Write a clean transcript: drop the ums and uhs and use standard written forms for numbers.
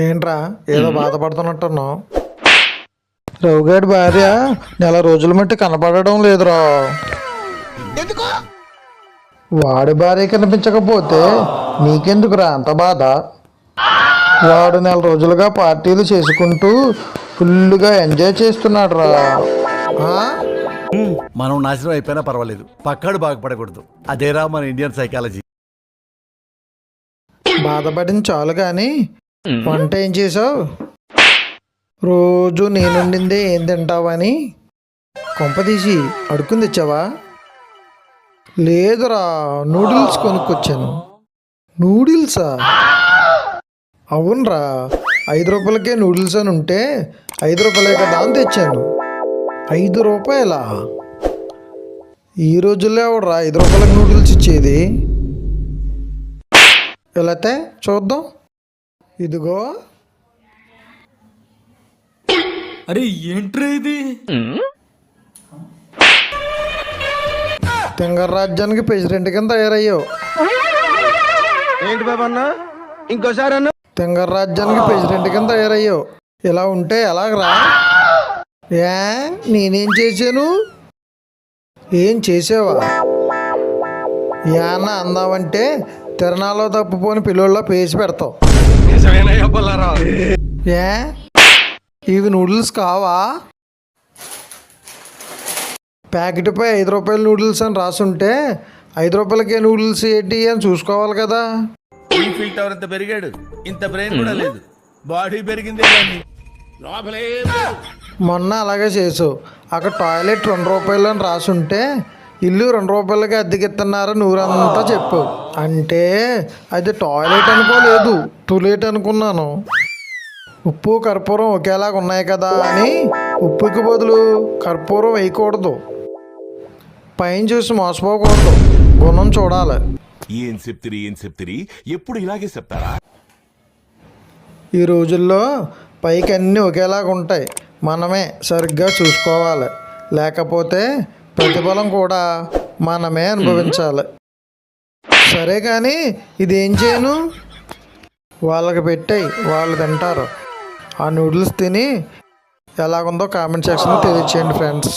ఏంట్రా ఏదో బాధపడుతున్నట్టున్నావు? రవిగాడి భార్య నెల రోజుల మట్టి కనపడడం లేదురా. వాడి భార్య కనిపించకపోతే నీకెందుకురా అంత బాధ? వాడు నెల రోజులుగా పార్టీలు చేసుకుంటూ ఫుల్గా ఎంజాయ్ చేస్తున్నాడు రా. మనం నాశనం అయిపోయినా పర్వాలేదు, పక్కాడు బాగుపడకూడదు. అదేరా మన ఇండియన్ సైకాలజీ. బాధపడింది చాలు కానీ వంట ఏం చేసావు? రోజు నేనుండిందే ఏం తింటావని కొంపదీసి అడుక్కుని తెచ్చావా? లేదురా, నూడిల్స్ కొనుక్కొచ్చాను. నూడిల్సా? అవునరా, 5 రూపాయలకే నూడిల్స్ అని ఉంటే 5 రూపాయలే కదా అని తెచ్చాను. 5 రూపాయలా? ఈ రోజుల్లో ఎవడరా 5 రూపాయలకు నూడిల్స్ ఇచ్చేది? వెళతే చూద్దాం. ఇదిగో. అరే ఏంట్రా ఇది? తెంగర్ రాజ్యానికి ప్రెసిడెంట్ కింద తయారయ్యావు. ఏంటి బాబు అన్న? ఇంకోసారి అన్న. తెంగర్ రాజ్యానికి ప్రెసిడెంట్ కింద తయారయ్యావు. ఇలా ఉంటే ఎలాగరా? ఏ నేనేం చేశాను? ఏం చేసావా? ఏమన్నా అందావంటే తిరణాల్లో తప్పుపోని పిల్లోళ్ళ పేసి పెడతావు. ఏ ఇవి నూడిల్స్ కావా? ప్యాకెట్పై 5 రూపాయల నూడిల్స్ అని రాసుంటే 5 రూపాయలకే నూడిల్స్ ఏంటి అని చూసుకోవాలి కదా. ఫీల్ టవర్ ఇంత పెరిగాడు, ఇంత బ్రెయిన్ కూడా లేదు, బాడీ పెరిగిందే కానీ లోపలే. మొన్న అలాగే చేసావు. అక్కడ టాయిలెట్ 2 రూపాయలు అని రాసుంటే ఇల్లు 2 రూపాయలకి అద్దెకిస్తున్నారు నూరంతా చెప్పు. అంటే అది టాయిలెట్ అనుకోలేదు, టూలెట్ అనుకున్నాను. ఉప్పు కర్పూరం ఒకేలాగా ఉన్నాయి కదా అని ఉప్పుకి బదులు కర్పూరం వేయకూడదు. పైన చూసి మోసపోకూడదు, గుణం చూడాలి. ఏం చెప్తిరి ఎప్పుడు ఇలాగే చెప్తారా? ఈ రోజుల్లో పైకి అన్నీ ఒకేలాగా ఉంటాయి, మనమే సరిగ్గా చూసుకోవాలి. లేకపోతే ప్రతిఫలం కూడా మనమే అనుభవించాలి. సరే కానీ ఇదేం చేయను? వాళ్ళకి పెట్టాయి, వాళ్ళు తింటారు. ఆ నూడిల్స్ తిని ఎలాగుందో కామెంట్ సెక్షన్లో తెలియచేయండి ఫ్రెండ్స్.